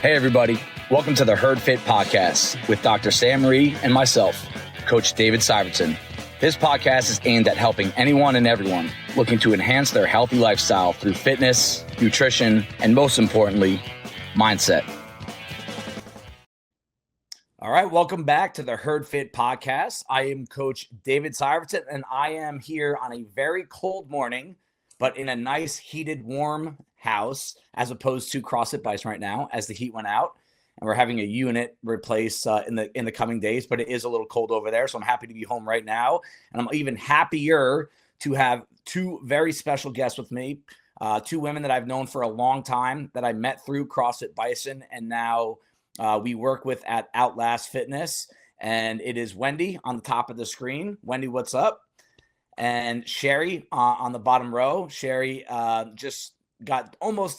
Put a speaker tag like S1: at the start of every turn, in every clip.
S1: Hey, everybody. Welcome to the Herd Fit Podcast with Dr. Sam Marie and myself, Coach David Syvertson. This podcast is aimed at helping anyone and everyone looking to enhance their healthy lifestyle through fitness, nutrition, and most importantly, mindset. All right, welcome back to the Herd Fit Podcast. I am Coach David Syvertson, and I am here on a very cold morning, but in a nice, heated, warm house, as opposed to CrossFit Bison right now, as the heat went out, and we're having a unit replace in the coming days. But it is a little cold over there, so I'm happy to be home right now, and I'm even happier to have two very special guests with me, two women that I've known for a long time that I met through CrossFit Bison, and now we work with at Outlast Fitness. And it is Wendy on the top of the screen. Wendy, what's up? And Sherry on the bottom row. Sherry just got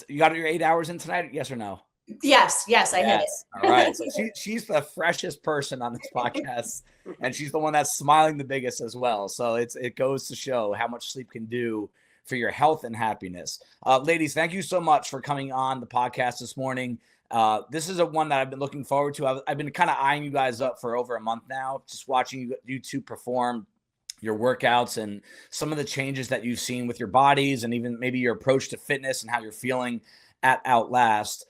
S1: you got your 8 hours in tonight, yes or no?
S2: Yes, I hit it.
S1: All right. So she's the freshest person on this podcast, and she's the one that's smiling the biggest as well. So it goes to show how much sleep can do for your health and happiness. Ladies, thank you so much for coming on the podcast this morning. This is one that I've been looking forward to. I've been kind of eyeing you guys up for over a month now, just watching you two perform your workouts and some of the changes that you've seen with your bodies and even maybe your approach to fitness and how you're feeling at Outlast,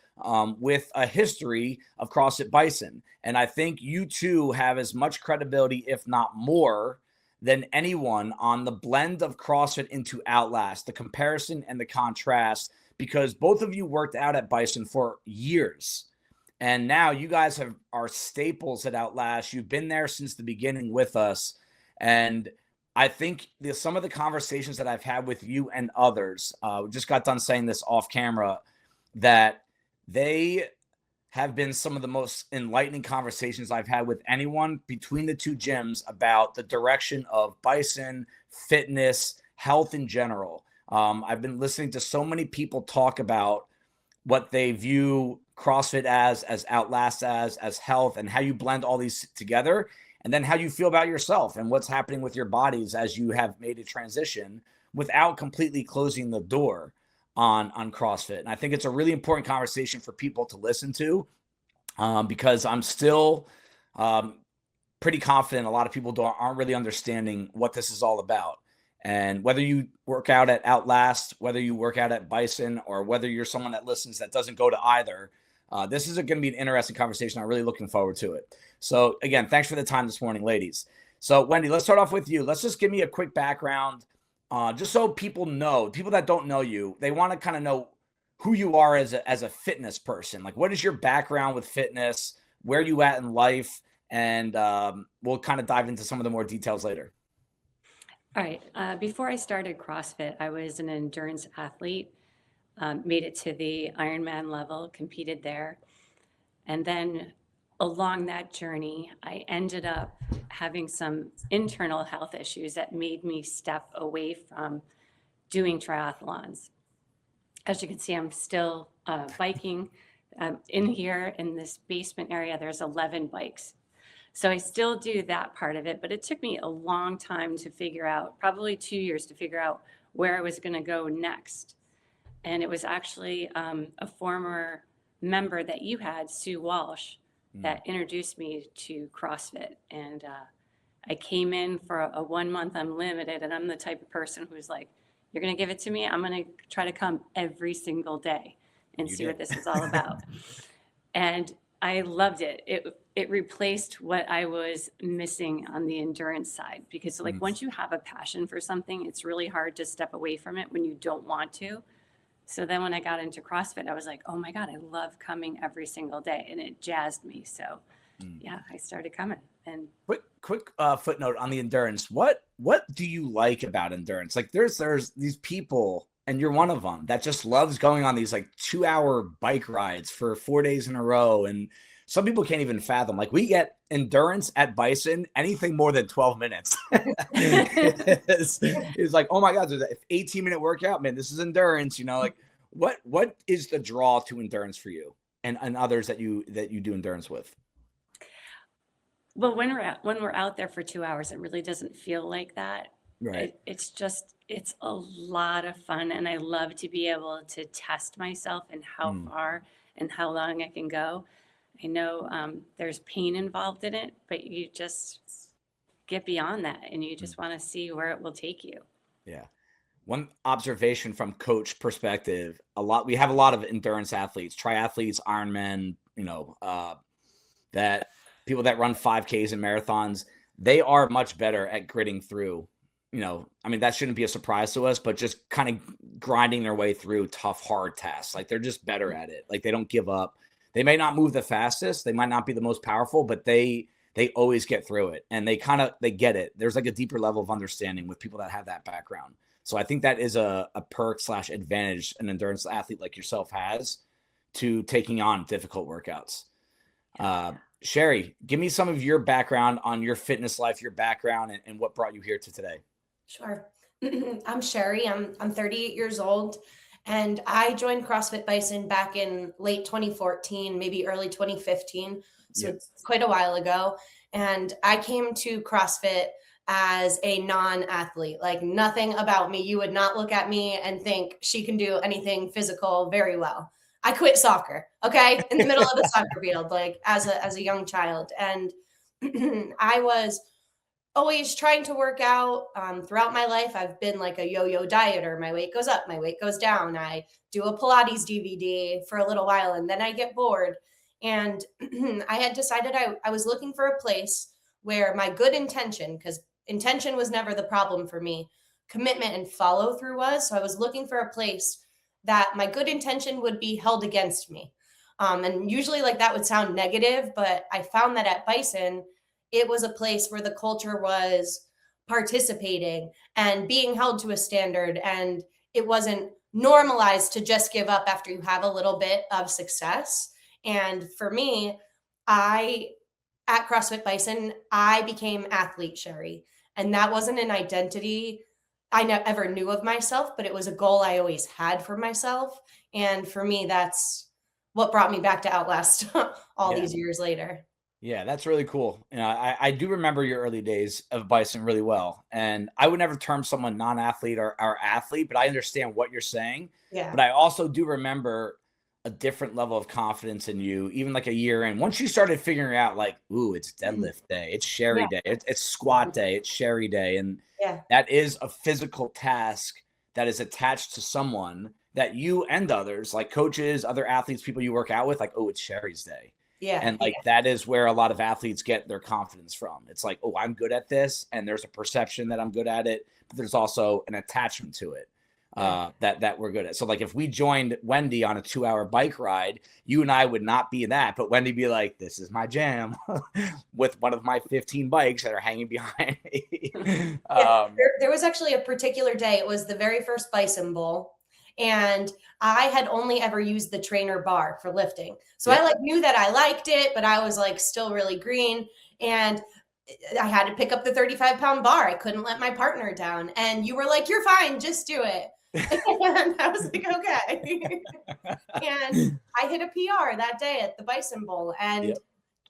S1: with a history of CrossFit Bison. And I think you two have as much credibility, if not more, than anyone on the blend of CrossFit into Outlast, the comparison and the contrast, because both of you worked out at Bison for years. And now you guys are staples at Outlast. You've been there since the beginning with us. And I think some of the conversations that I've had with you and others, just got done saying this off camera, that they have been some of the most enlightening conversations I've had with anyone between the two gyms about the direction of Bison, fitness, health in general. I've been listening to so many people talk about what they view CrossFit as Outlast as health, and how you blend all these together, and then how you feel about yourself and what's happening with your bodies as you have made a transition without completely closing the door on CrossFit. And I think it's a really important conversation for people to listen to, because I'm still pretty confident a lot of people aren't really understanding what this is all about. And whether you work out at Outlast, whether you work out at Bison, or whether you're someone that listens that doesn't go to either, this is going to be an interesting conversation. I'm really looking forward to it. So again, thanks for the time this morning, ladies. So Wendy, let's start off with you. Let's just give me a quick background, just so people that don't know you, they want to kind of know who you are as a fitness person. Like, what is your background with fitness? Where are you at in life? And we'll kind of dive into some of the more details later.
S3: All right. Before I started CrossFit, I was an endurance athlete, made it to the Ironman level, competed there. And then along that journey, I ended up having some internal health issues that made me step away from doing triathlons. As you can see, I'm still biking. In here in this basement area, there's 11 bikes. So I still do that part of it, but it took me a long time to figure out, probably 2 years to figure out where I was going to go next. And it was actually a former member that you had, Sue Walsh, that introduced me to CrossFit. And I came in for a 1 month unlimited, and I'm the type of person who's like, you're going to give it to me? I'm going to try to come every single day and see what this is all about. And I loved it. It replaced what I was missing on the endurance side, because like once you have a passion for something, it's really hard to step away from it when you don't want to. So then when I got into CrossFit, I was like, oh my God, I love coming every single day. And it jazzed me. So yeah, I started coming. And
S1: quick footnote on the endurance. What do you like about endurance? Like there's these people, and you're one of them, that just loves going on these like 2-hour bike rides for 4 days in a row. And some people can't even fathom, like we get endurance at Bison, anything more than 12 minutes. it's like, oh my God, there's an 18-minute workout, man, this is endurance, like what is the draw to endurance for you and others that you do endurance with?
S3: Well, when we're out there for 2 hours, it really doesn't feel like that.
S1: Right.
S3: It's a lot of fun. And I love to be able to test myself and how far and how long it can go. I know there's pain involved in it, but you just get beyond that and you just want to see where it will take you.
S1: Yeah. One observation from coach perspective, we have a lot of endurance athletes, triathletes, Ironmen, that people that run 5Ks and marathons, they are much better at gritting through, that shouldn't be a surprise to us, but just kind of grinding their way through tough, hard tasks. Like they're just better at it. Like they don't give up. They may not move the fastest. They might not be the most powerful, but they always get through it and they get it. There's like a deeper level of understanding with people that have that background. So I think that is a perk / advantage an endurance athlete like yourself has to taking on difficult workouts. Sherry, give me some of your background on your fitness life, your background, and what brought you here to today.
S2: Sure. I'm Sherry. I'm 38 years old, and I joined CrossFit Bison back in late 2014, maybe early 2015. So It's quite a while ago. And I came to CrossFit as a non-athlete, like nothing about me. You would not look at me and think she can do anything physical very well. I quit soccer, okay, in the middle of the soccer field, like as a young child. And I was always trying to work out. Throughout my life, I've been like a yo-yo dieter. My weight goes up, my weight goes down. I do a Pilates DVD for a little while, and then I get bored. And I had decided I was looking for a place where my good intention, because intention was never the problem for me, commitment and follow through was. So I was looking for a place that my good intention would be held against me. And usually like that would sound negative, but I found that at Bison, it was a place where the culture was participating and being held to a standard. And it wasn't normalized to just give up after you have a little bit of success. And for me, at CrossFit Bison, I became athlete Sherry. And that wasn't an identity I ever knew of myself, but it was a goal I always had for myself. And for me, that's what brought me back to Outlast all these years later.
S1: Yeah, that's really cool. I do remember your early days of Bison really well. And I would never term someone non-athlete or athlete, but I understand what you're saying.
S2: Yeah.
S1: But I also do remember a different level of confidence in you, even like a year in. Once you started figuring out like, ooh, it's deadlift day, it's Sherry day, it's squat day, it's Sherry day. And that is a physical task that is attached to someone that you and others, like coaches, other athletes, people you work out with, like, oh, it's Sherry's day.
S2: Yeah.
S1: And like that is where a lot of athletes get their confidence from. It's like, oh, I'm good at this. And there's a perception that I'm good at it, but there's also an attachment to it. That we're good at. So like if we joined Wendy on a 2-hour bike ride, you and I would not be that, but Wendy be like, this is my jam with one of my 15 bikes that are hanging behind me.
S2: There was actually a particular day. It was the very first Bison Bowl. And I had only ever used the trainer bar for lifting. So I like knew that I liked it, but I was like still really green. And I had to pick up the 35-pound bar. I couldn't let my partner down. And you were like, you're fine, just do it. And I was like, okay. And I hit a PR that day at the Bison Bowl. And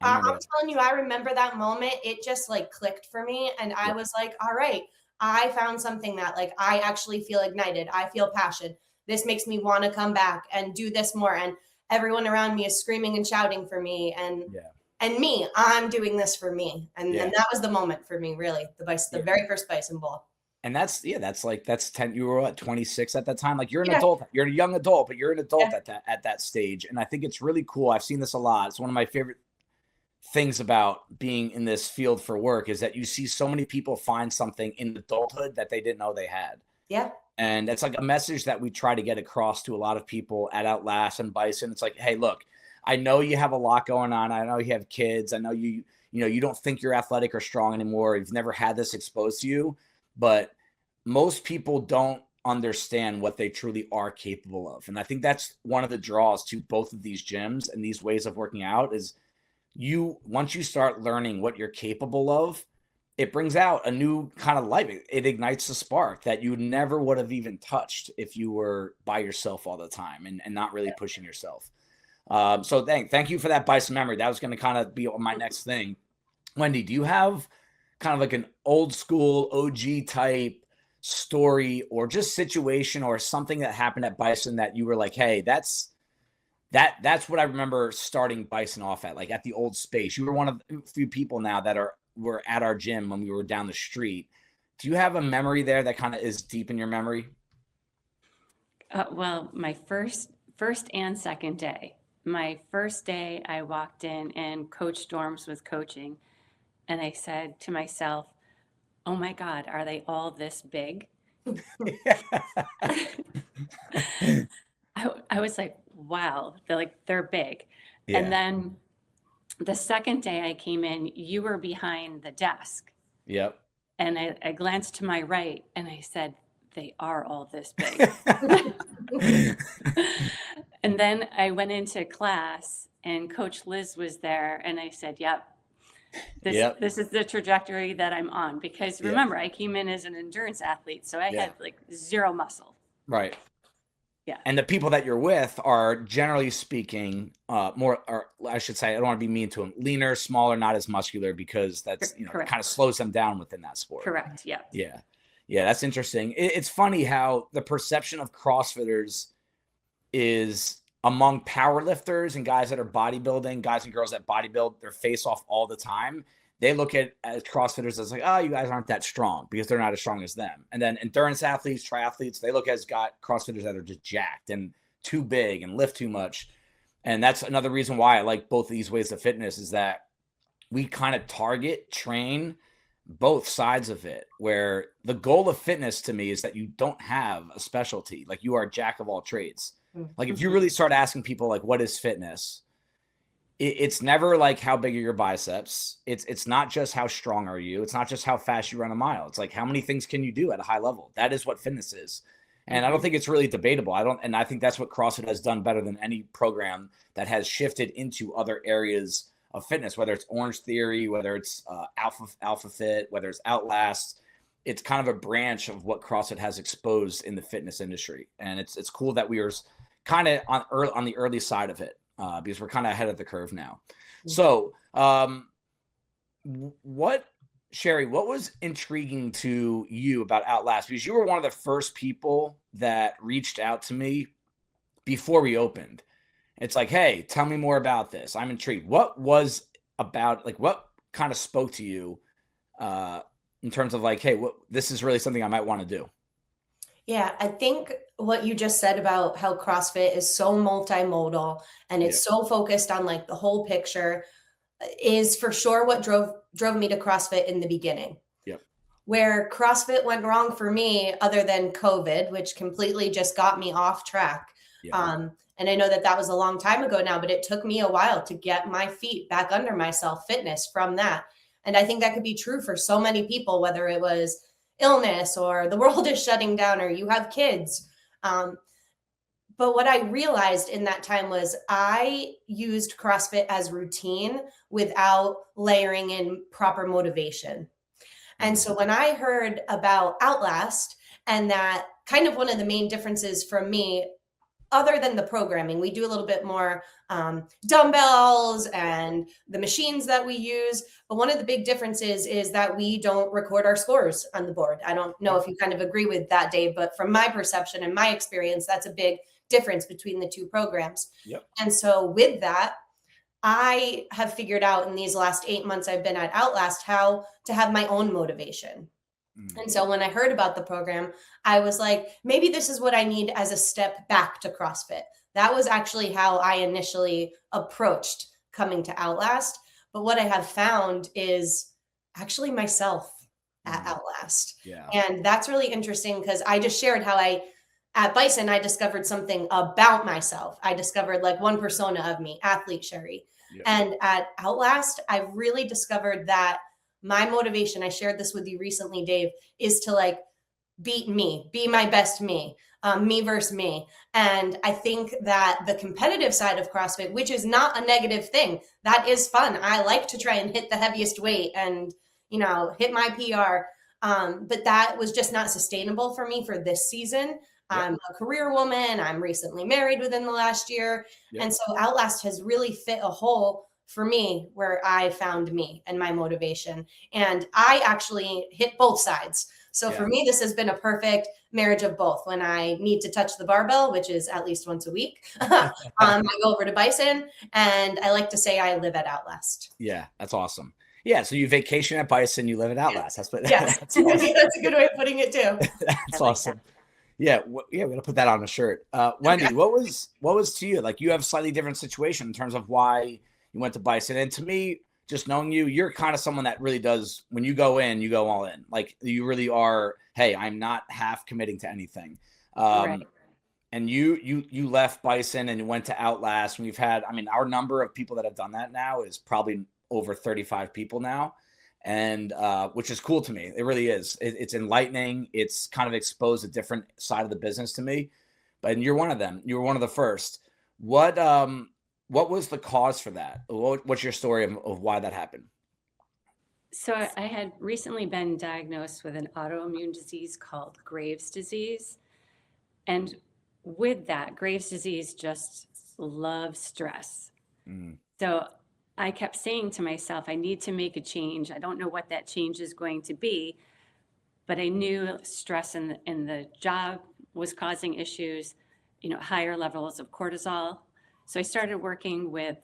S2: I'm telling you, I remember that moment. It just like clicked for me. And I was like, all right, I found something that like, I actually feel ignited. I feel passion. This makes me want to come back and do this more. And everyone around me is screaming and shouting for me. And me, I'm doing this for me. And that was the moment for me, really, the very first Bison Bowl.
S1: And that's 10, you were what, 26 at that time? Like you're an adult, you're a young adult, but you're an adult at that stage. And I think it's really cool. I've seen this a lot. It's one of my favorite things about being in this field for work is that you see so many people find something in adulthood that they didn't know they had.
S2: Yeah.
S1: And it's like a message that we try to get across to a lot of people at Outlast and Bison. It's like, hey, look, I know you have a lot going on. I know you have kids. I know you don't think you're athletic or strong anymore. You've never had this exposed to you, but most people don't understand what they truly are capable of. And I think that's one of the draws to both of these gyms and these ways of working out is once you start learning what you're capable of, it brings out a new kind of life. It ignites the spark that you never would have even touched if you were by yourself all the time and not really pushing yourself. So thank you for that Bison memory. That was going to kind of be my next thing. Wendy, do you have kind of like an old school OG type story or just situation or something that happened at Bison that you were like, hey, that's what I remember starting Bison off at, like at the old space. You were one of the few people now that were at our gym when we were down the street. Do you have a memory there that kind of is deep in your memory?
S3: Well, my first and second day. My first day, I walked in and Coach Storms was coaching, and I said to myself, "Oh my God, are they all this big?" I was like, "Wow, they're big."
S1: Yeah.
S3: And then the second day I came in, you were behind the desk,
S1: Yep.
S3: and I glanced to my right, and I said, "They are all this big." And then I went into class and Coach Liz was there and I said, "Yep, this is the trajectory that I'm on." Because remember, I came in as an endurance athlete, so I had like zero muscle.
S1: Right.
S3: Yeah.
S1: And the people that you're with are generally speaking more, or I should say, I don't want to be mean to them, leaner, smaller, not as muscular, because that's, you know, kind of slows them down within that sport.
S3: Correct. Yeah.
S1: Yeah. Yeah. That's interesting. It's funny how the perception of CrossFitters is among powerlifters and guys that are bodybuilding, guys and girls that bodybuild their face off all the time. They look at as CrossFitters as like, oh, you guys aren't that strong because they're not as strong as them. And then endurance athletes, triathletes, they look as CrossFitters that are just jacked and too big and lift too much. And that's another reason why I like both of these ways of fitness, is that we kind of train both sides of it, where the goal of fitness to me is that you don't have a specialty. Like, you are a jack of all trades. Like, if you really start asking people, like, what is fitness? It's never like, how big are your biceps? It's not just how strong are you? It's not just how fast you run a mile. It's like, how many things can you do at a high level? That is what fitness is. And I don't think it's really debatable. And I think that's what CrossFit has done better than any program that has shifted into other areas of fitness, whether it's Orange Theory, whether it's Alpha Fit, whether it's Outlast. It's kind of a branch of what CrossFit has exposed in the fitness industry. And it's cool that we are kind of on the early side of it, because we're kind of ahead of the curve now. So Sherry, what was intriguing to you about Outlast? Because you were one of the first people that reached out to me before we opened. It's like, hey, tell me more about this. I'm intrigued. What was about, like, what kind of spoke to you in terms of like, hey, this is really something I might want to do?
S2: Yeah, I think what you just said about how CrossFit is so multimodal and it's so focused on like the whole picture is for sure what drove me to CrossFit in the beginning.
S1: Yep.
S2: Where CrossFit went wrong for me, other than COVID, which completely just got me off track.
S1: Yeah.
S2: And I know that was a long time ago now, but it took me a while to get my feet back under myself, fitness from that. And I think that could be true for so many people, whether it was illness or the world is shutting down or you have kids. But what I realized in that time was I used CrossFit as routine without layering in proper motivation. And so when I heard about Outlast, and that kind of one of the main differences from me, other than the programming, we do a little bit more dumbbells and the machines that we use. But one of the big differences is that we don't record our scores on the board. I don't know if you kind of agree with that, Dave, but from my perception and my experience, that's a big difference between the two programs.
S1: Yep.
S2: And so with that, I have figured out in these last 8 months I've been at Outlast how to have my own motivation. And so when I heard about the program, I was like, maybe this is what I need as a step back to CrossFit. That was actually how I initially approached coming to Outlast. But what I have found is actually myself at Outlast.
S1: Yeah.
S2: And that's really interesting because I just shared how at Bison, I discovered something about myself. I discovered like one persona of me, athlete Sherry. Yeah. And at Outlast, I really discovered that my motivation, I shared this with you recently, Dave, is to like beat me, be my best me, me versus me. And I think that the competitive side of CrossFit, which is not a negative thing, that is fun. I like to try and hit the heaviest weight and, you know, hit my PR. But that was just not sustainable for me for this season. I'm a career woman. I'm recently married within the last year. Yep. And so Outlast has really fit a hole for me where I found me and my motivation. And I actually hit both sides. So for me, this has been a perfect marriage of both. When I need to touch the barbell, which is at least once a week, I go over to Bison, and I like to say I live at Outlast.
S1: Yeah, that's awesome. Yeah, so you vacation at Bison, you live at Outlast. That's what.
S2: Yes,
S1: That's awesome.
S2: that's a good way of putting it too.
S1: That's awesome. Yeah, we're gonna put that on a shirt. Wendy,
S2: Okay.
S1: what was to you? Like, you have a slightly different situation in terms of why you went to Bison, and to me, just knowing you, you're kind of someone that really does. When you go in, you go all in. Like, you really are. Hey, I'm not half committing to anything.
S3: Right.
S1: And you left Bison and you went to Outlast, and we've had. I mean, our number of people that have done that now is probably over 35 people now. And which is cool to me. It really is. It's enlightening. It's kind of exposed a different side of the business to me. But you're one of them. You were one of the first. What was the cause for that? What's your story of why that happened?
S3: So I had recently been diagnosed with an autoimmune disease called Graves' disease. And with that, Graves' disease just loves stress.
S1: Mm.
S3: So I kept saying to myself, I need to make a change. I don't know what that change is going to be, but I knew stress in the job was causing issues, higher levels of cortisol. So I started working with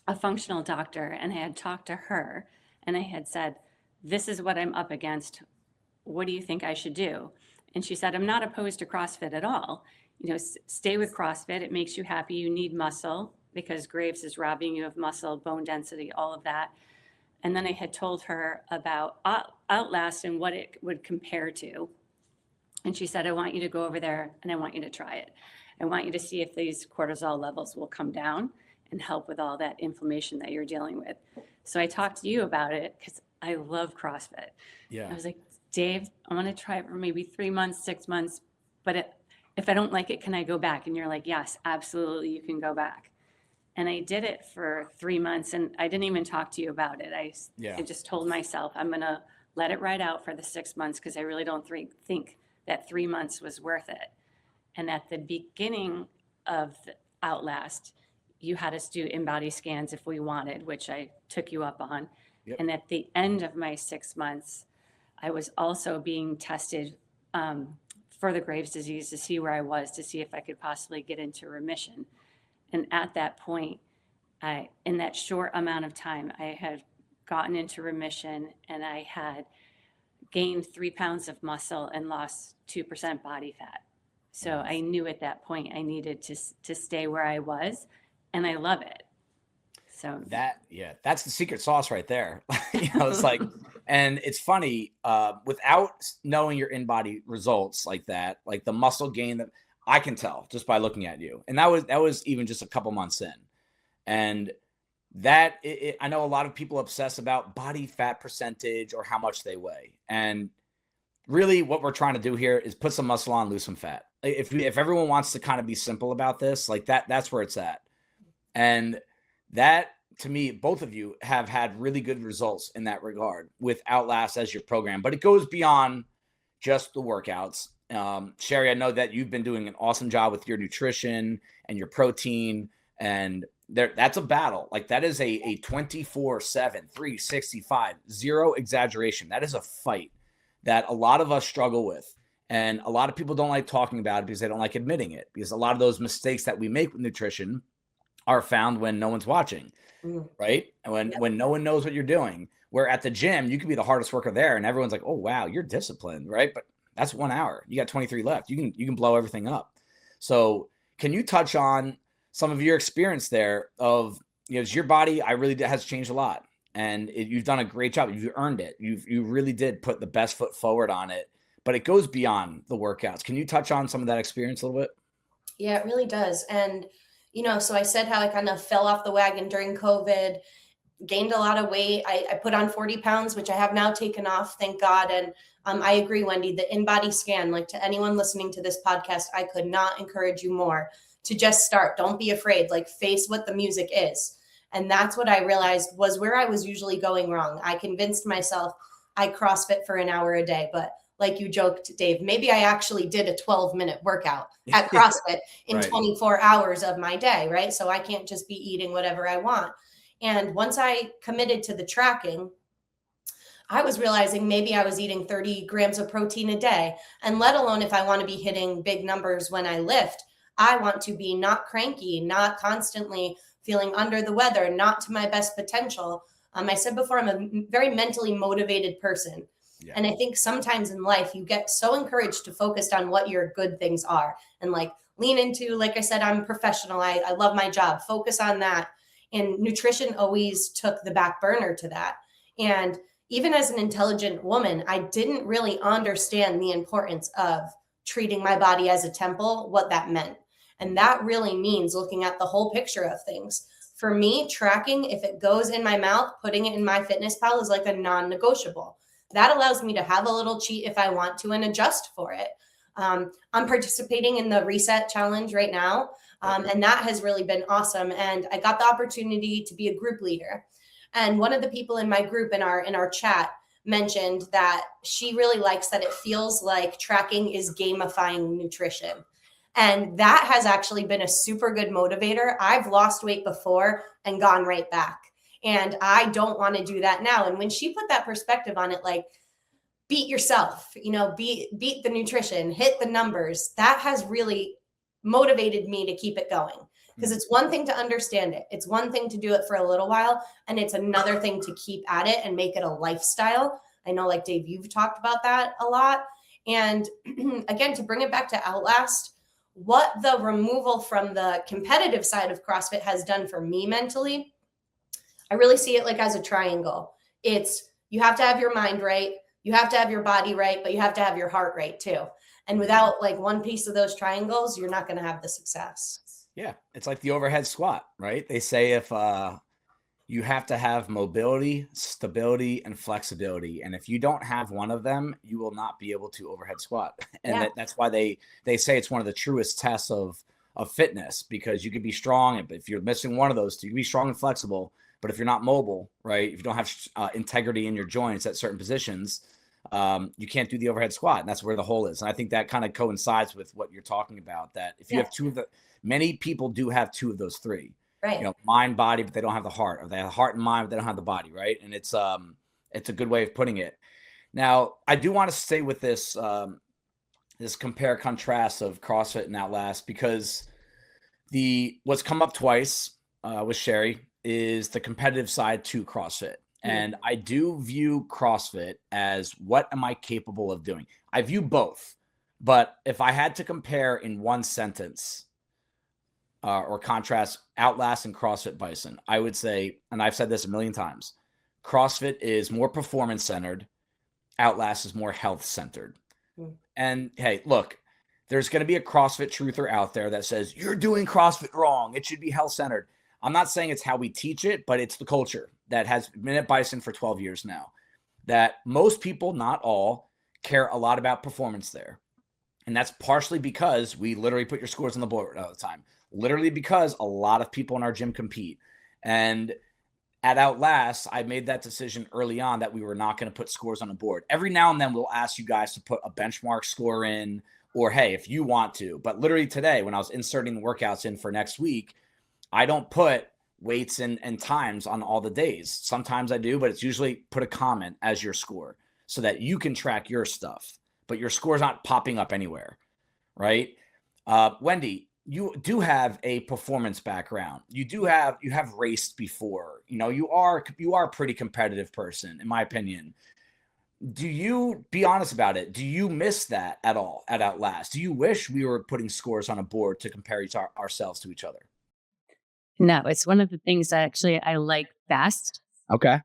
S3: a functional doctor, and I had talked to her, and I had said, this is what I'm up against. What do you think I should do? And she said, I'm not opposed to CrossFit at all. Stay with CrossFit. It makes you happy. You need muscle, because Graves is robbing you of muscle, bone density, all of that. And then I had told her about Outlast and what it would compare to. And she said, I want you to go over there and I want you to try it. I want you to see if these cortisol levels will come down and help with all that inflammation that you're dealing with. So I talked to you about it because I love CrossFit.
S1: Yeah.
S3: I was like, Dave, I want to try it for maybe 3 months, 6 months, but if I don't like it, can I go back? And you're like, yes, absolutely, you can go back. And I did it for 3 months, and I didn't even talk to you about it. I just told myself, I'm going to let it ride out for the 6 months because I really don't think that 3 months was worth it. And at the beginning of the Outlast, you had us do in-body scans if we wanted, which I took you up on.
S1: Yep.
S3: And at the end of my 6 months, I was also being tested for the Graves' disease to see where I was, to see if I could possibly get into remission. And at that point, in that short amount of time, I had gotten into remission, and I had gained 3 pounds of muscle and lost 2% body fat. So I knew at that point I needed to stay where I was, and I love it. So
S1: that's the secret sauce right there. It's like, and it's funny, without knowing your in-body results like that, like the muscle gain that I can tell just by looking at you. And that was even just a couple months in. And that I know a lot of people obsess about body fat percentage or how much they weigh. And really what we're trying to do here is put some muscle on, lose some fat. If everyone wants to kind of be simple about this, like that's where it's at. And that, to me, both of you have had really good results in that regard with Outlast as your program, but it goes beyond just the workouts. Sherry, I know that you've been doing an awesome job with your nutrition and your protein, and that's a battle. Like, that is a 24/7, 365, zero exaggeration. That is a fight that a lot of us struggle with. And a lot of people don't like talking about it because they don't like admitting it, because a lot of those mistakes that we make with nutrition are found when no one's watching, right? And when no one knows what you're doing. Where at the gym, you could be the hardest worker there, and everyone's like, oh, wow, you're disciplined, right? But that's 1 hour. You got 23 left. You can blow everything up. So can you touch on some of your experience there of, your body, has changed a lot, and you've done a great job. You've earned it. You really did put the best foot forward on it, but it goes beyond the workouts. Can you touch on some of that experience a little bit?
S2: Yeah, it really does. And, so I said how I kind of fell off the wagon during COVID, gained a lot of weight. I put on 40 pounds, which I have now taken off, thank God. And I agree, Wendy, the in-body scan, like, to anyone listening to this podcast, I could not encourage you more to just start. Don't be afraid, like, face what the music is. And that's what I realized was where I was usually going wrong. I convinced myself I CrossFit for an hour a day, but like you joked, Dave, maybe I actually did a 12-minute workout at CrossFit in
S1: Right.
S2: 24 hours of my day, right? So I can't just be eating whatever I want. And once I committed to the tracking, I was realizing maybe I was eating 30 grams of protein a day. And let alone if I want to be hitting big numbers when I lift, I want to be not cranky, not constantly feeling under the weather, not to my best potential. I said before, I'm a very mentally motivated person.
S1: Yeah.
S2: And I think sometimes in life, you get so encouraged to focus on what your good things are and like lean into, like I said, I'm a professional. I love my job. Focus on that. And nutrition always took the back burner to that. And even as an intelligent woman, I didn't really understand the importance of treating my body as a temple, what that meant. And that really means looking at the whole picture of things. For me, tracking, if it goes in my mouth, putting it in MyFitnessPal is like a non-negotiable. That allows me to have a little cheat if I want to and adjust for it. I'm participating in the reset challenge right now. And that has really been awesome. And I got the opportunity to be a group leader. And one of the people in my group in our chat mentioned that she really likes that it feels like tracking is gamifying nutrition. And that has actually been a super good motivator. I've lost weight before and gone right back. And I don't want to do that now. And when she put that perspective on it, like beat yourself, beat the nutrition, hit the numbers, that has really motivated me to keep it going. Because it's one thing to understand it. It's one thing to do it for a little while. And it's another thing to keep at it and make it a lifestyle. I know, like Dave, you've talked about that a lot. And again, to bring it back to Outlast, what the removal from the competitive side of CrossFit has done for me mentally, I really see it like as a triangle. It's you have to have your mind right, you have to have your body right, but you have to have your heart right too. And without like one piece of those triangles, you're not going to have the success.
S1: Yeah, it's like the overhead squat, right? They say if you have to have mobility, stability, and flexibility, and if you don't have one of them, you will not be able to overhead squat. And that's why they say it's one of the truest tests of fitness, because you could be strong, but if you're missing one of those two, you can be strong and flexible. But if you're not mobile, right, if you don't have integrity in your joints at certain positions, you can't do the overhead squat. And that's where the hole is. And I think that kind of coincides with what you're talking about, that if you have two of the, many people do have two of those three,
S2: right?
S1: Mind, body, but they don't have the heart, or they have the heart and mind, but they don't have the body. Right. And it's a good way of putting it. Now, I do want to stay with this, this compare contrast of CrossFit and Outlast, because what's come up twice with Sherry is the competitive side to CrossFit. And I do view CrossFit as, what am I capable of doing? I view both, but if I had to compare in one sentence or contrast Outlast and CrossFit Bison, I would say, and I've said this a million times, CrossFit is more performance centered. Outlast is more health centered. And hey, look, there's going to be a CrossFit truther out there that says you're doing CrossFit wrong. It should be health centered. I'm not saying it's how we teach it, but it's the culture that has been at Bison for 12 years now, that most people, not all, care a lot about performance there. And that's partially because we literally put your scores on the board all the time, literally because a lot of people in our gym compete. And at Outlast, I made that decision early on that we were not going to put scores on the board. Every now and then we'll ask you guys to put a benchmark score in, or hey, if you want to. But literally today, when I was inserting the workouts in for next week, I don't put weights and times on all the days. Sometimes I do, but it's usually put a comment as your score so that you can track your stuff, but your score's not popping up anywhere, right? Wendy, you do have a performance background. You have raced before. You are a pretty competitive person, in my opinion. Do you, be honest about it, do you miss that at all at Outlast? Do you wish we were putting scores on a board to compare ourselves to each other?
S3: No, it's one of the things that actually I like best.
S1: Okay.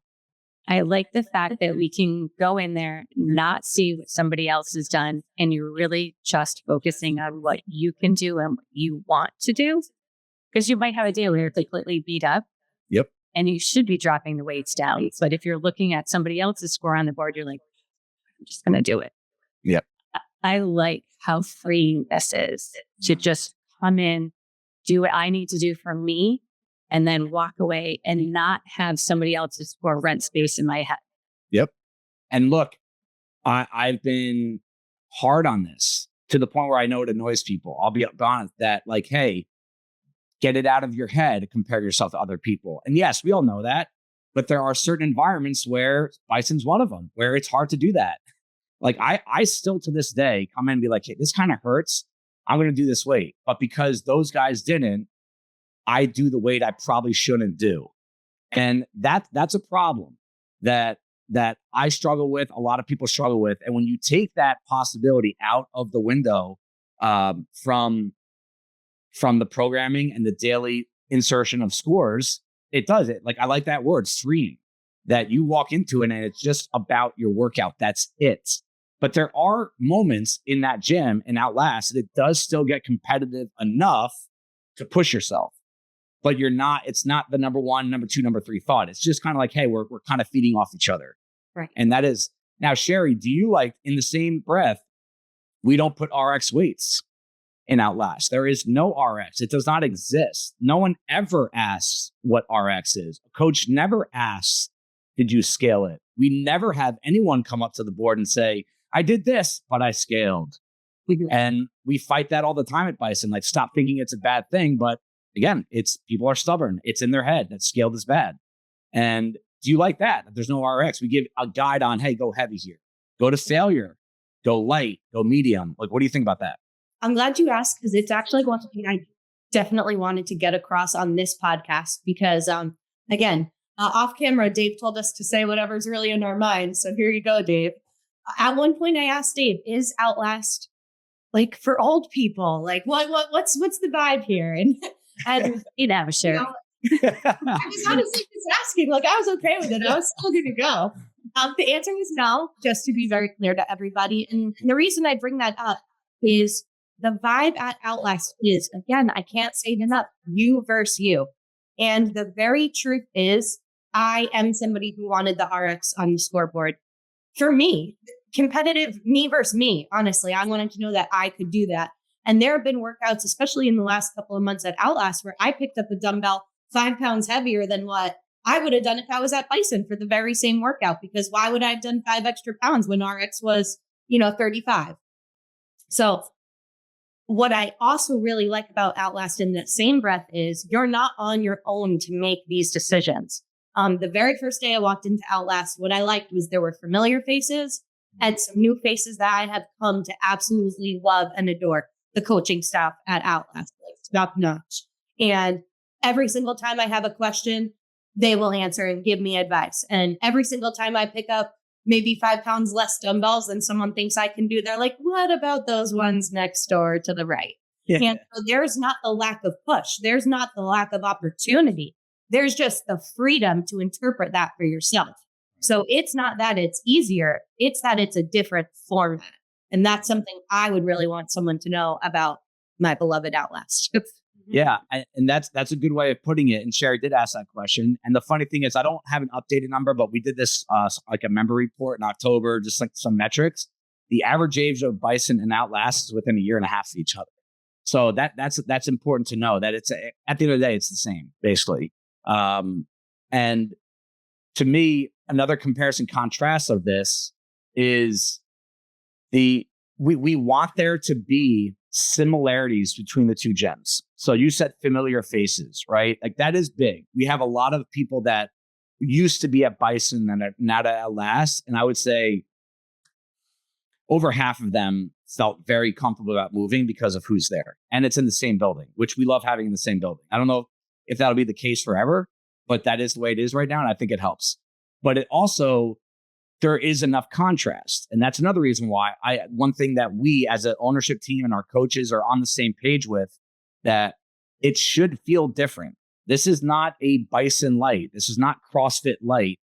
S3: I like the fact that we can go in there, not see what somebody else has done, and you're really just focusing on what you can do and what you want to do. Because you might have a day where you're completely beat up.
S1: Yep.
S3: And you should be dropping the weights down. But if you're looking at somebody else's score on the board, you're like, I'm just going to do it.
S1: Yep.
S3: I like how freeing this is to just come in, do what I need to do for me, and then walk away and not have somebody else's score rent space in my head.
S1: Yep. And look, I've been hard on this to the point where I know it annoys people. I'll be honest that, like, hey, get it out of your head, compare yourself to other people. And yes, we all know that. But there are certain environments where Bison's one of them, where it's hard to do that. Like I still to this day come in and be like, hey, this kind of hurts. I'm going to do this weight. But because those guys didn't, I do the weight I probably shouldn't do. And that's a problem that I struggle with. A lot of people struggle with. And when you take that possibility out of the window from the programming and the daily insertion of scores, it does it. Like I like that word, freeing, that you walk into it and it's just about your workout. That's it. But there are moments in that gym and Outlast that it does still get competitive enough to push yourself. But it's not the number one, number two, number three thought. It's just kind of like, hey, we're kind of feeding off each other.
S3: Right.
S1: And that is, now, Sherry, do you like, in the same breath, we don't put RX weights in Outlast. There is no RX. It does not exist. No one ever asks what RX is. A coach never asks, did you scale it? We never have anyone come up to the board and say, I did this, but I scaled. And we fight that all the time at Bison. Like, stop thinking it's a bad thing. But again, people are stubborn. It's in their head that scaled is bad. And do you like that? There's no RX. We give a guide on, hey, go heavy here. Go to failure. Go light. Go medium. Like, what do you think about that?
S2: I'm glad you asked, because it's actually one thing I definitely wanted to get across on this podcast, because again, off camera, Dave told us to say whatever's really in our minds. So here you go, Dave. At one point I asked Dave, is Outlast like for old people? Like what's the vibe here? And
S3: Sure.
S2: I was honestly just asking, like I was okay with it. I was still going to go. The answer is no, just to be very clear to everybody. And the reason I bring that up is the vibe at Outlast is, again, I can't say it enough, you versus you. And the very truth is, I am somebody who wanted the RX on the scoreboard. For me, competitive me versus me, honestly, I wanted to know that I could do that. And there have been workouts, especially in the last couple of months at Outlast, where I picked up a dumbbell 5 pounds heavier than what I would have done if I was at Bison for the very same workout, because why would I have done 5 extra pounds when RX was, 35? So what I also really like about Outlast in that same breath is you're not on your own to make these decisions. The very first day I walked into Outlast, what I liked was there were familiar faces and some new faces that I have come to absolutely love and adore. The coaching staff at Outlast, like top notch. And every single time I have a question, they will answer and give me advice. And every single time I pick up maybe 5 pounds less dumbbells than someone thinks I can do, they're like, what about those ones next door to the right? Yeah. And so there's not the lack of push. There's not the lack of opportunity. There's just the freedom to interpret that for yourself. So it's not that it's easier. It's that it's a different format. And that's something I would really want someone to know about my beloved Outlast.
S1: Yeah. And that's a good way of putting it. And Sherry did ask that question. And the funny thing is, I don't have an updated number, but we did this like a member report in October, just like some metrics. The average age of Bison and Outlast is within 1.5 years of each other. So that's important to know, that it's at the end of the day, it's the same, basically. And to me, another comparison contrast of this is we want there to be similarities between the two gyms. So you said familiar faces, right? Like that is big. We have a lot of people that used to be at Bison and are not at Outlast. And I would say over half of them felt very comfortable about moving because of who's there. And it's in the same building, which we love having in the same building. I don't know if that'll be the case forever, but that is the way it is right now. And I think it helps. But it also, there is enough contrast. And that's another reason why one thing that we as an ownership team and our coaches are on the same page with, that it should feel different. This is not a Bison light. This is not CrossFit light.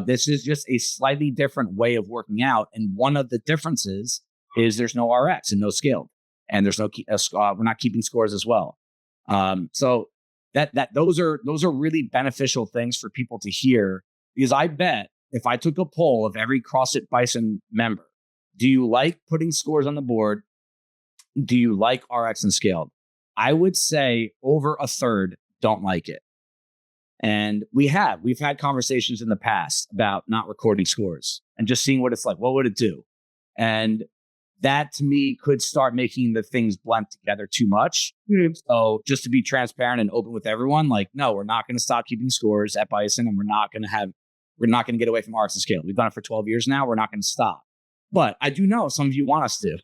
S1: This is just a slightly different way of working out. And one of the differences is there's no RX and no scaled, and there's no, we're not keeping scores as well. So those are really beneficial things for people to hear, because I bet if I took a poll of every CrossFit Bison member, do you like putting scores on the board? Do you like RX and scaled? I would say over a third don't like it. And we've had conversations in the past about not recording scores and just seeing what it's like. What would it do? And that to me could start making the things blend together too much. So just to be transparent and open with everyone, like, no, we're not going to stop keeping scores at Bison, and we're not going to get away from arts and scale. We've done it for 12 years now. We're not going to stop. But I do know some of you want us to,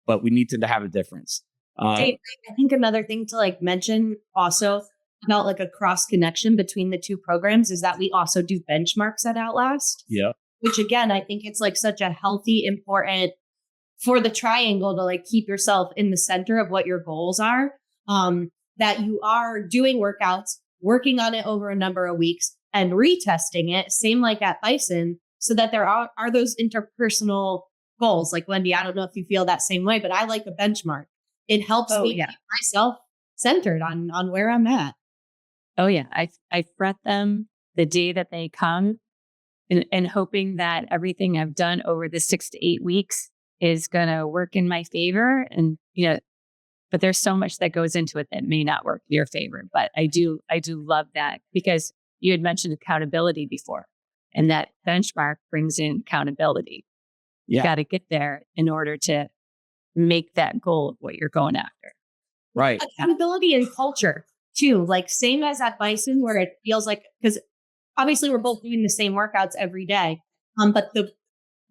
S1: but we need to have a difference.
S4: I think another thing to like mention also about like a cross connection between the two programs is that we also do benchmarks at Outlast.
S1: Yeah.
S4: Which again, I think it's like such a healthy, important for the triangle to like keep yourself in the center of what your goals are. That you are doing workouts, working on it over a number of weeks and retesting it, same like at Bison, so that there are those interpersonal goals. Like Wendy, I don't know if you feel that same way, but I like a benchmark. It helps me keep myself centered on where I'm at.
S3: Oh yeah. I fret them the day that they come and hoping that everything I've done over the 6 to 8 weeks is going to work in my favor. And, but there's so much that goes into it that may not work in your favor. But I do love that, because you had mentioned accountability before, and that benchmark brings in accountability.
S1: Yeah.
S3: You got to get there in order to make that goal of what you're going after.
S1: Right.
S4: Accountability and culture too, like same as at Bison, where it feels like, because obviously we're both doing the same workouts every day. But the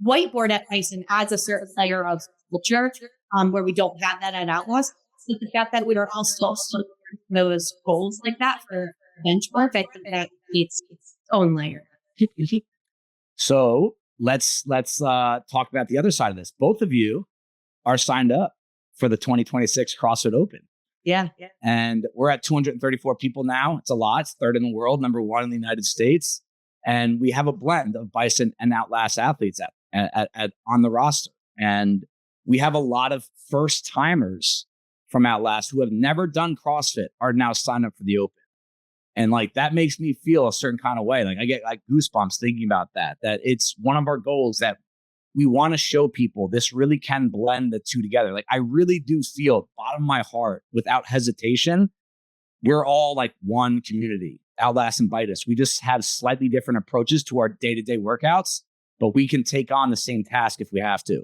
S4: whiteboard at Bison adds a certain layer of culture, where we don't have that at Outlast. So the fact that we are also those goals like that for benchmark, I think that it's its own layer.
S1: So let's talk about the other side of this. Both of you are signed up for the 2026 CrossFit Open.
S4: Yeah.
S1: And we're at 234 people now. It's a lot. It's third in the world, number one in the United States. And we have a blend of Bison and Outlast athletes on the roster. And we have a lot of first timers from Outlast who have never done CrossFit are now signed up for the Open. And like, that makes me feel a certain kind of way. Like I get like goosebumps thinking about that it's one of our goals that we want to show people this really can blend the two together. Like I really do feel bottom of my heart, without hesitation, we're all like one community, Outlast and Bitus. We just have slightly different approaches to our day-to-day workouts, but we can take on the same task if we have to.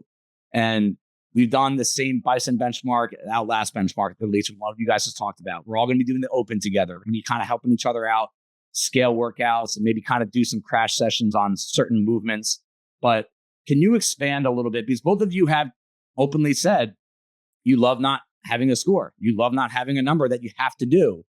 S1: And we've done the same Bison benchmark, Outlast benchmark, at least one of you guys has talked about. We're all going to be doing the Open together. We're going to be kind of helping each other out, scale workouts, and maybe kind of do some crash sessions on certain movements. But can you expand a little bit? Because both of you have openly said you love not having a score. You love not having a number that you have to do.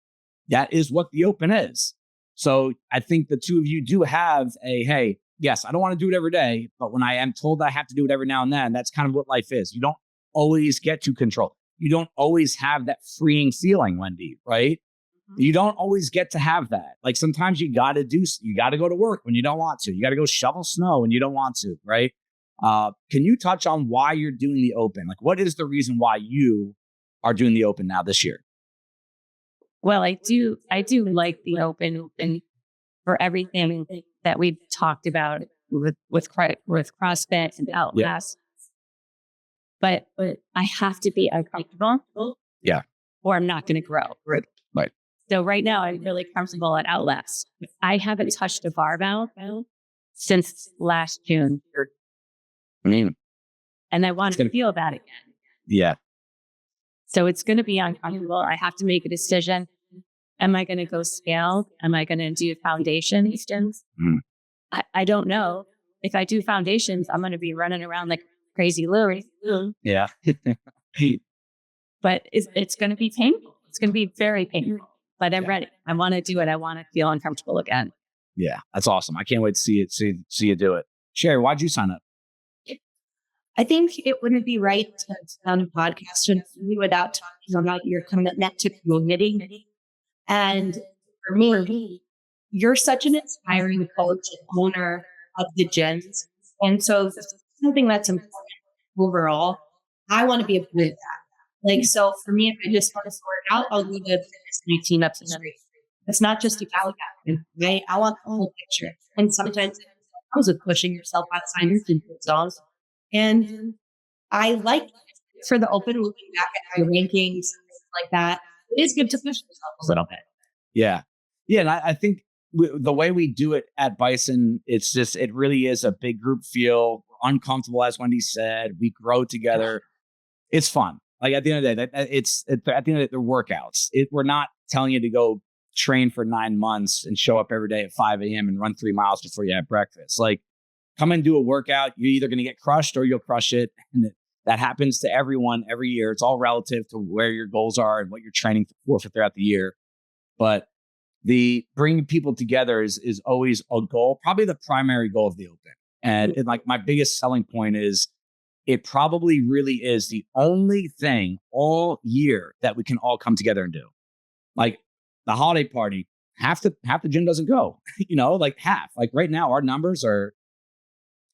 S1: That is what the Open is. So I think the two of you do have hey, yes, I don't want to do it every day, but when I am told I have to do it every now and then, that's kind of what life is. You don't always get to control. You don't always have that freeing feeling, Wendy, right? Mm-hmm. You don't always get to have that. Like sometimes you got to go to work when you don't want to. You got to go shovel snow when you don't want to, right? Can you touch on why you're doing the Open? Like, what is the reason why you are doing the Open now this year?
S3: Well, I do like the Open and for everything that we've talked about with CrossFit and Outlast. Yeah. But I have to be uncomfortable.
S1: Yeah.
S3: Or I'm not going to grow.
S1: Right.
S3: So right now I'm really comfortable at Outlast. I haven't touched a barbell since last June. And I want to feel that again.
S1: Yeah.
S3: So it's going to be uncomfortable. I have to make a decision. Am I going to go scale? Am I going to do foundations? I don't know. If I do foundations, I'm going to be running around like crazy Louie.
S1: Yeah.
S3: But it's going to be painful. It's going to be very painful. But I'm ready. I want to do it. I want to feel uncomfortable again.
S1: Yeah, that's awesome. I can't wait to see you do it. Sherry, why'd you sign up?
S4: I think it wouldn't be right to sound a podcast without talking about your commitment to community. And for me, you're such an inspiring coach and owner of the gyms. And so something that's important overall, I want to be a part of that. Like, so for me, if I just want to work out, I'll go to fitness 19 up the street. It's not just about that, right? I want the whole picture. And sometimes it comes with pushing yourself outside your comfort zones. And I like for the Open, looking back at my rankings, like that, it is good to push yourself a little bit.
S1: Yeah. Yeah. And I think the way we do it at Bison, it really is a big group feel. We're uncomfortable, as Wendy said. We grow together. It's fun. Like at the end of the day, at the end of the day, they're workouts. We're not telling you to go train for 9 months and show up every day at 5 a.m. and run 3 miles before you have breakfast. Like, come and do a workout. You're either going to get crushed or you'll crush it. And that happens to everyone every year. It's all relative to where your goals are and what you're training for throughout the year. But the bringing people together is always a goal, probably the primary goal of the Open. And like my biggest selling point is it probably really is the only thing all year that we can all come together and do. Like the holiday party, half the gym doesn't go, like half. Like right now, our numbers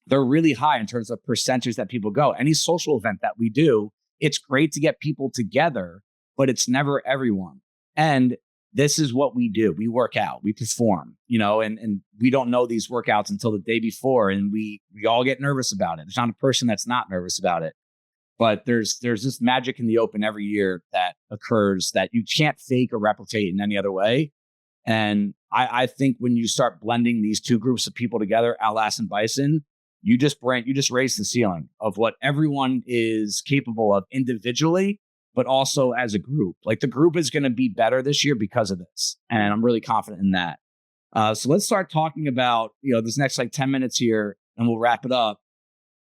S1: they're really high in terms of percentage that people go. Any social event that we do, it's great to get people together, but it's never everyone. And this is what we do. We work out, we perform, and we don't know these workouts until the day before. And we all get nervous about it. There's not a person that's not nervous about it. But there's this magic in the Open every year that occurs that you can't fake or replicate in any other way. And I think when you start blending these two groups of people together, Outlast and Bison, you just raise the ceiling of what everyone is capable of individually, but also as a group. Like the group is going to be better this year because of this. And I'm really confident in that. So let's start talking about, this next 10 minutes here, and we'll wrap it up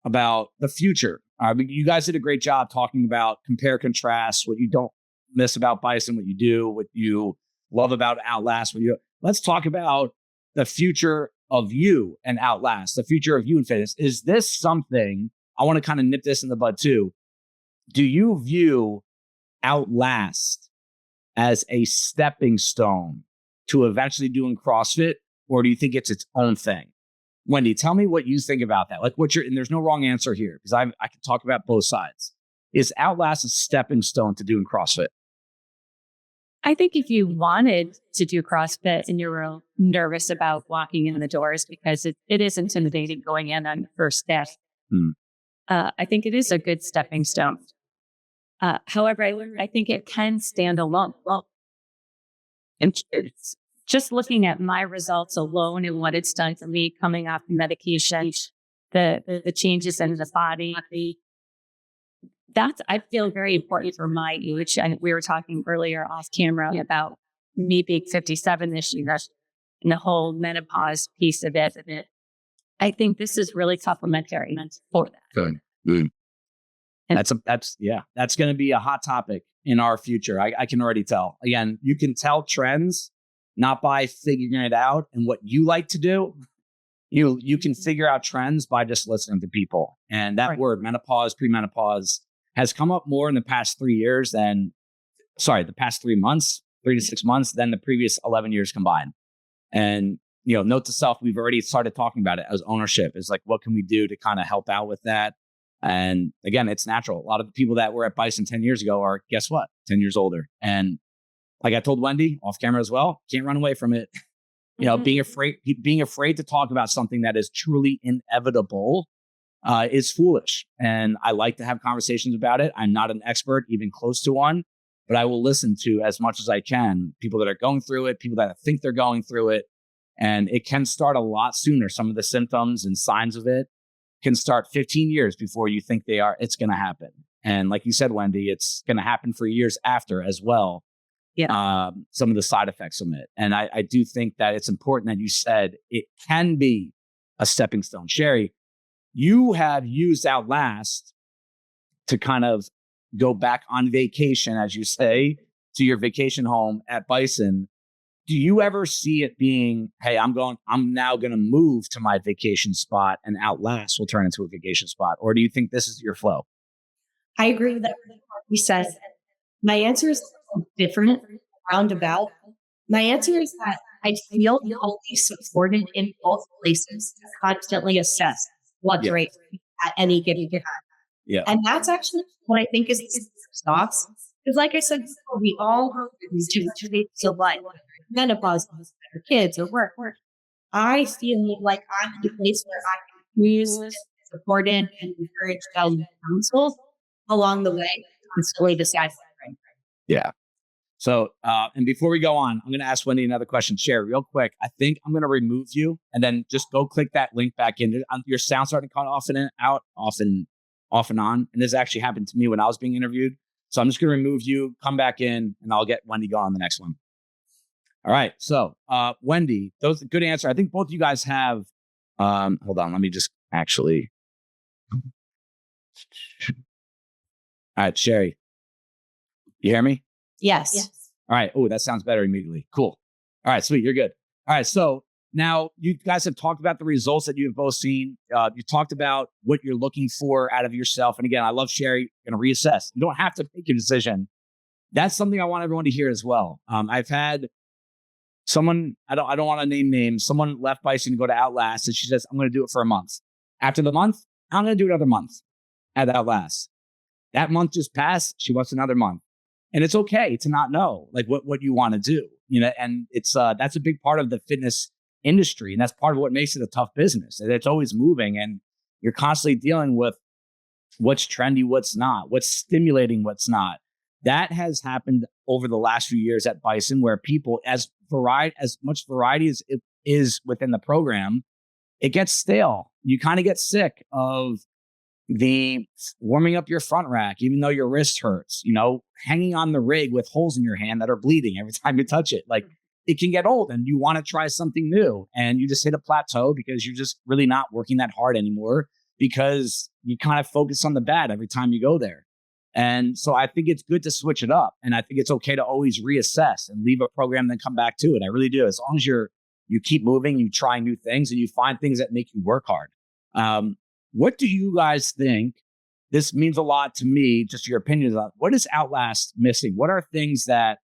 S1: about the future. You guys did a great job talking about compare, contrast, what you don't miss about Bison, what you do, what you love about Outlast. Let's talk about the future of you and Outlast, the future of you in fitness. Is this something, I want to kind of nip this in the bud too. Do you view Outlast as a stepping stone to eventually doing CrossFit, or do you think it's its own thing? Wendy, tell me what you think about that. Like and there's no wrong answer here because I can talk about both sides. Is Outlast a stepping stone to doing CrossFit?
S4: I think if you wanted to do CrossFit and you're real nervous about walking in the doors because it is intimidating going in on the first step, I think it is a good stepping stone. However, I think it can stand alone. Well, and it's just looking at my results alone and what it's done for me coming off medication, the changes in the body, that's, I feel, very important for my age. And we were talking earlier off camera about me being 57 this year and the whole menopause piece of it. I think this is really complementary for that.
S1: Good. That's going to be a hot topic in our future. I can already tell. Again, you can tell trends not by figuring it out and what you like to do. You can figure out trends by just listening to people. And that word menopause, premenopause has come up more in the past 3 months, 3 to 6 months than the previous 11 years combined. And, note to self, we've already started talking about it as ownership. Is like, what can we do to kind of help out with that? And again, it's natural. A lot of the people that were at Bison 10 years ago are, guess what, 10 years older. And like I told Wendy off camera as well, can't run away from it. Being afraid to talk about something that is truly inevitable is foolish. And I like to have conversations about it. I'm not an expert, even close to one, but I will listen to as much as I can people that are going through it, people that think they're going through it. And it can start a lot sooner. Some of the symptoms and signs of it can start 15 years before you think it's going to happen. And like you said, Wendy, it's going to happen for years after as well. Yeah. Some of the side effects from it. And I do think that it's important that you said it can be a stepping stone. Sherry, you have used Outlast to kind of go back on vacation, as you say, to your vacation home at Bison. Do you ever see it being, hey, I'm now going to move to my vacation spot and Outlast will turn into a vacation spot? Or do you think this is your flow?
S4: I agree with everything we said. My answer is different, roundabout. My answer is that I feel healthy supported in both places to constantly assess what's right at any given time.
S1: Yeah.
S4: And that's actually what I think is the thoughts. Because like I said before, we all go through these two states of life, menopause, or kids, or work. I feel like I'm in a place where I can use supported and encouraged counsel along the way, constantly decide.
S1: Yeah. So, and before we go on, I'm going to ask Wendy another question. Share real quick. I think I'm going to remove you and then just go click that link back in. Your sound starting to cut off and out, off and on. And this actually happened to me when I was being interviewed. So I'm just going to remove you, come back in, and I'll get Wendy going on the next one. All right. So, Wendy, those good answer. I think both of you guys have, hold on. Let me just actually. All right, Sherry, you hear me?
S4: Yes.
S1: All right. Oh, that sounds better immediately. Cool. All right, sweet. You're good. All right. So now you guys have talked about the results that you've both seen. You talked about what you're looking for out of yourself. And again, I love Sherry. Going to reassess. You don't have to make a decision. That's something I want everyone to hear as well. I've had someone, I don't want to name names. Someone left Bison to go to Outlast, and she says, I'm going to do it for a month. After the month, I'm going to do another month at Outlast. That month just passed. She wants another month. And it's okay to not know like what you want to do, and it's that's a big part of the fitness industry. And that's part of what makes it a tough business. And it's always moving and you're constantly dealing with what's trendy, what's not, what's stimulating, what's not. That has happened over the last few years at Bison, where people, as much variety as it is within the program, it gets stale. You kind of get sick of the warming up your front rack, even though your wrist hurts, hanging on the rig with holes in your hand that are bleeding every time you touch it. Like, it can get old and you want to try something new and you just hit a plateau because you're just really not working that hard anymore because you kind of focus on the bad every time you go there. And so I think it's good to switch it up. And I think it's okay to always reassess and leave a program and then come back to it. I really do. As long as you keep moving, you try new things and you find things that make you work hard. What do you guys think? This means a lot to me, just your opinions on what is Outlast missing? What are things that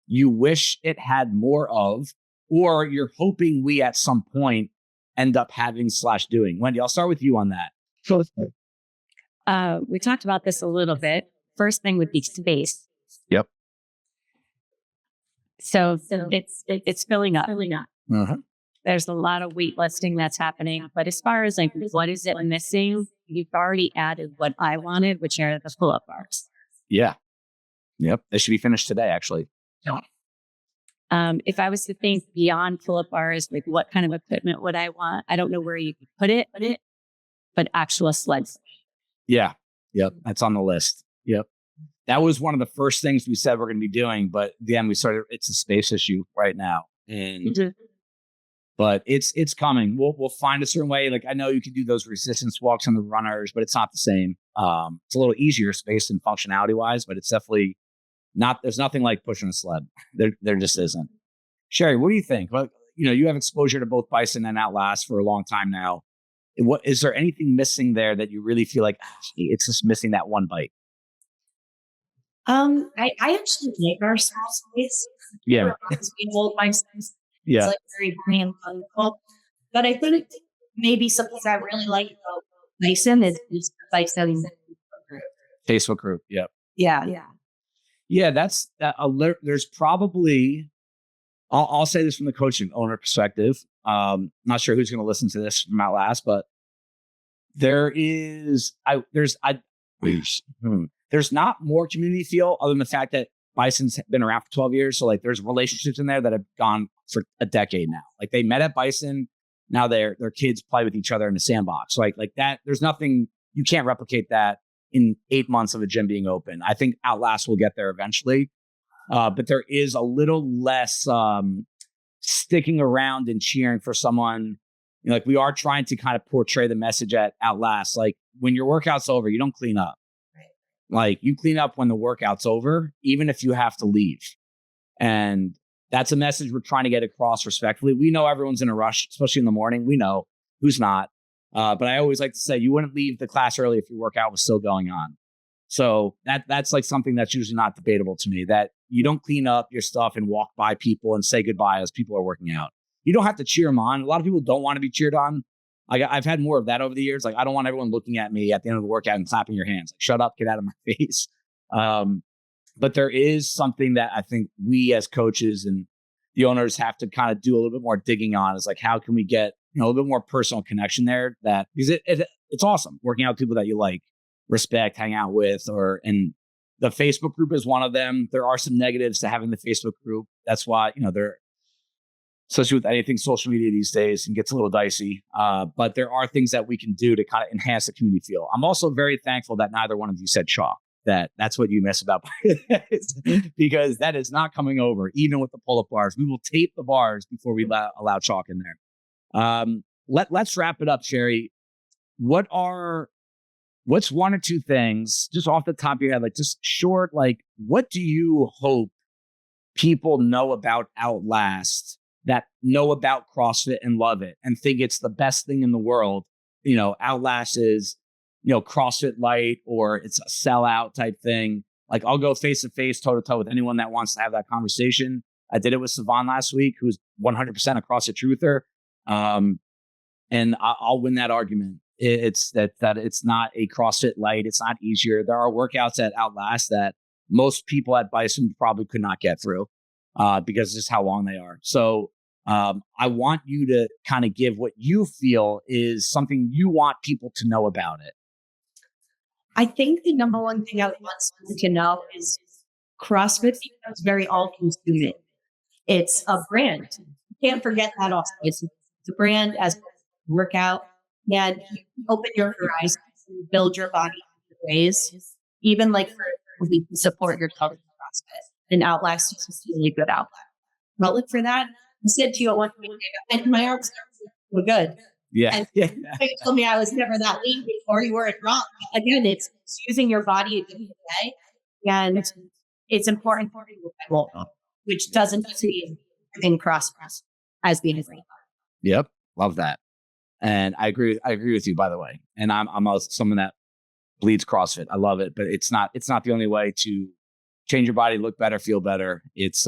S1: you wish it had more of, or you're hoping we at some point end up having / doing? Wendy, I'll start with you on that.
S3: Sure. We talked about this a little bit. First thing would be space.
S1: Yep.
S3: So it's filling up.
S1: Uh-huh.
S3: There's a lot of weightlifting that's happening. But as far as like, what is it missing? You've already added what I wanted, which are the pull-up bars.
S1: Yeah. Yep. They should be finished today, actually.
S3: If I was to think beyond pull-up bars, like what kind of equipment would I want? I don't know where you could put it, but actual sleds.
S1: Yeah. Yep. That's on the list. Yep. That was one of the first things we said we're going to be doing, but then it's a space issue right now. And but it's coming. We'll find a certain way. Like, I know you can do those resistance walks on the runners, but it's not the same. It's a little easier space and functionality wise, but it's definitely not. There's nothing like pushing a sled. There just isn't. Sherry, what do you think? Well, you have exposure to both Bison and Outlast for a long time now. What is there anything missing there that you really feel like it's just missing that one bite?
S4: I actually like our small space.
S1: Yeah.
S4: Because we hold Bison.
S1: Yeah.
S4: It's like very brand wonderful. But I think maybe something I really like about Bison is Bison
S1: Facebook group. Yep.
S4: Yeah.
S1: Yeah. That's there's probably, I'll say this from the coaching owner perspective. Not sure who's going to listen to this from Outlast, but there's not more community feel other than the fact that Bison's been around for 12 years. So like there's relationships in there that have gone for a decade now. Like they met at Bison. Now their kids play with each other in the sandbox. So like that, there's nothing, you can't replicate that in 8 months of a gym being open. I think Outlast will get there eventually. But there is a little less sticking around and cheering for someone. Like we are trying to kind of portray the message at Outlast. Like when your workout's over, you don't clean up. Like you clean up when the workout's over, even if you have to leave. And that's a message we're trying to get across respectfully. We know everyone's in a rush, especially in the morning. We know who's not. But I always like to say you wouldn't leave the class early if your workout was still going on. So that's like something that's usually not debatable to me, that you don't clean up your stuff and walk by people and say goodbye as people are working out. You don't have to cheer them on. A lot of people don't want to be cheered on. I've had more of that over the years. Like, I don't want everyone looking at me at the end of the workout and clapping your hands. Like, shut up, get out of my face. But there is something that I think we as coaches and the owners have to kind of do a little bit more digging on, is like, how can we get a little bit more personal connection there? That because it's awesome working out with people that you like, respect, hang out with, and The Facebook group is one of them. There are some negatives to having the Facebook group. That's why, they're, especially with anything social media these days, and gets a little dicey. But there are things that we can do to kind of enhance the community feel. I'm also very thankful that neither one of you said chalk. That's what you miss about because that is not coming over, even with the pull-up bars. We will tape the bars before we allow chalk in there. Let's wrap it up, Sherry. What's one or two things just off the top of your head, like just short, like what do you hope people know about Outlast, that know about CrossFit and love it and think it's the best thing in the world? Outlast is, CrossFit light, or it's a sellout type thing. Like I'll go face to face, toe to toe with anyone that wants to have that conversation. I did it with Savon last week, who's 100% a CrossFit truther. And I'll win that argument. It's that it's not a CrossFit light. It's not easier. There are workouts at Outlast that most people at Bison probably could not get through because of just how long they are. So I want you to kind of give what you feel is something you want people to know about it.
S4: I think the number one thing I would want someone to know is CrossFit becomes very all-consuming. It's a brand. You can't forget that also. It's a brand as a workout, and you open your horizons and build your body in ways. Even like for we can support your color CrossFit, and Outlast is a really good outlet. But look for that. I said to you at one point, and my arms were good.
S1: Yeah.
S4: And you told me I was never that lean before. You weren't wrong. Again, it's using your body a different way. And it's important for you, which doesn't see in CrossFit as being a great.
S1: Yep. Love that. And I agree with you, by the way. And I'm also someone that bleeds CrossFit. I love it, but it's not the only way to change your body, look better, feel better. It's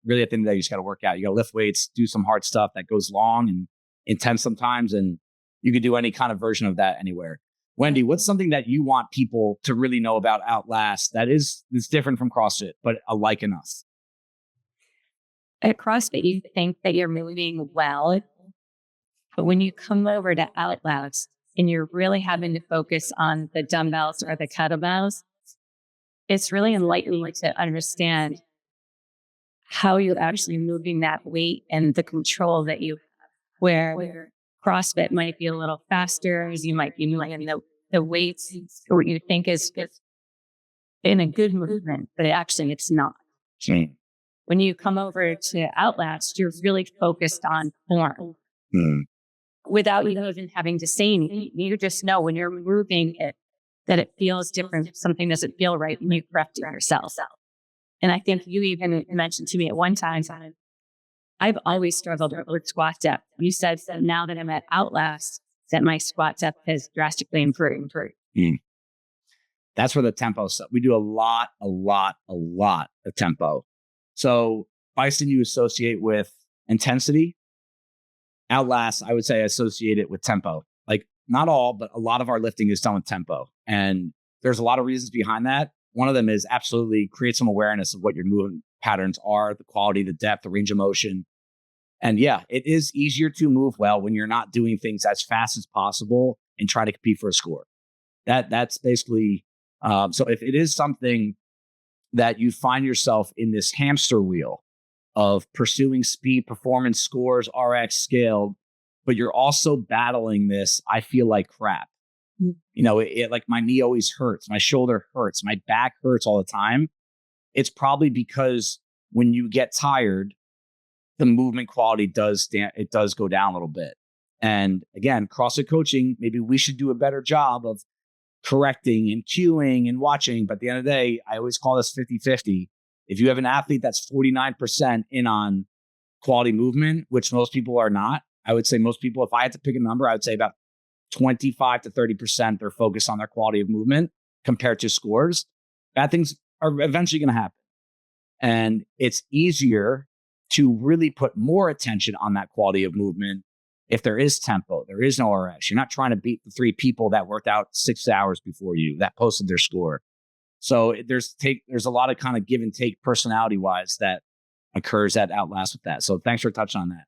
S1: really at the end of the day, you just got to work out. You got to lift weights, do some hard stuff that goes long and intense sometimes. And you could do any kind of version of that anywhere. Wendy, what's something that you want people to really know about Outlast that is different from CrossFit, but alike enough?
S3: At CrossFit, you think that you're moving well, but when you come over to Outlast and you're really having to focus on the dumbbells or the kettlebells, it's really enlightening to understand how you're actually moving that weight and the control that you have, where CrossFit might be a little faster, as you might be moving the weights or what you think is in a good movement, but actually it's not. When you come over to Outlast, you're really focused on form. Without you even having to say anything. You just know when you're moving it, that it feels different. Something doesn't feel right when you correct it yourself. And I think you even mentioned to me at one time, I've always struggled with squat depth. You said that now that I'm at Outlast, that my squat depth has drastically improved.
S1: That's where the tempo stuff. We do a lot of tempo. So Bison, you associate with intensity. Outlast, I would say, associate it with tempo. Like not all, but a lot of our lifting is done with tempo. And there's a lot of reasons behind that. One of them is absolutely create some awareness of what your movement patterns are, the quality, the depth, the range of motion. And yeah, it is easier to move well when you're not doing things as fast as possible and try to compete for a score. That's basically, so if it is something that you find yourself in this hamster wheel of pursuing speed, performance, scores, RX scaled, but you're also battling this, I feel like crap. Like my knee always hurts, my shoulder hurts, my back hurts all the time. It's probably because when you get tired, the movement quality does go down a little bit. And again, CrossFit coaching, maybe we should do a better job of correcting and cueing and watching. But at the end of the day, I always call this 50-50. If you have an athlete that's 49% in on quality movement, which most people are not, I would say most people, if I had to pick a number, I would say about 25 to 30% they're focused on their quality of movement compared to scores. Bad things are eventually going to happen. And it's easier to really put more attention on that quality of movement if there is tempo, there is no RX. You're not trying to beat the 3 people that worked out 6 hours before you that posted their score. So there's a lot of kind of give and take personality wise that occurs at Outlast with that. So thanks for touching on that.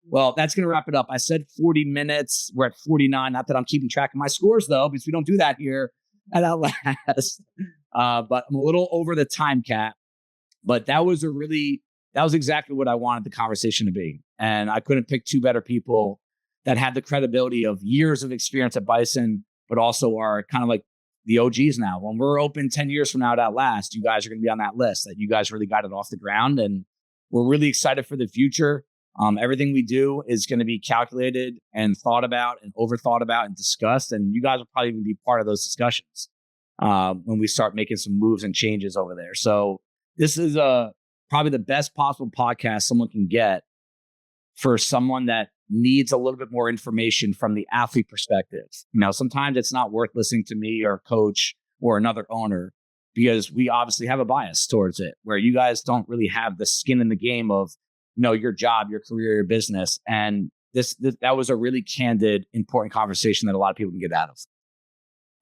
S1: Well, that's going to wrap it up. I said 40 minutes. We're at 49. Not that I'm keeping track of my scores though, because we don't do that here at Outlast. but I'm a little over the time cap. But that was exactly what I wanted the conversation to be. And I couldn't pick two better people that had the credibility of years of experience at Bison, but also are kind of like the OGs now. When we're open 10 years from now at Outlast, you guys are going to be on that list, that you guys really got it off the ground. And we're really excited for the future. Everything we do is going to be calculated and thought about and overthought about and discussed. And you guys will probably even be part of those discussions when we start making some moves and changes over there. So this is probably the best possible podcast someone can get for someone that needs a little bit more information from the athlete perspective. Sometimes it's not worth listening to me or coach or another owner because we obviously have a bias towards it, where you guys don't really have the skin in the game of, your job, your career, your business. And that was a really candid, important conversation that a lot of people can get out of.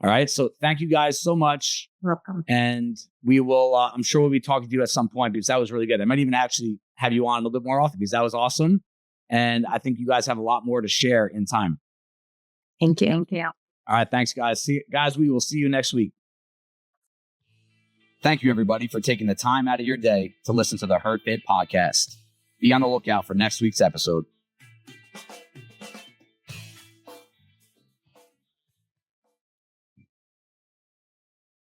S1: All right. So thank you guys so much.
S4: Welcome.
S1: And we will, I'm sure we'll be talking to you at some point because that was really good. I might even actually have you on a little bit more often because that was awesome. And I think you guys have a lot more to share in time.
S4: Thank you. Thank you.
S1: All right. Thanks, guys. Guys, we will see you next week. Thank you, everybody, for taking the time out of your day to listen to the Hurt Fit podcast. Be on the lookout for next week's episode.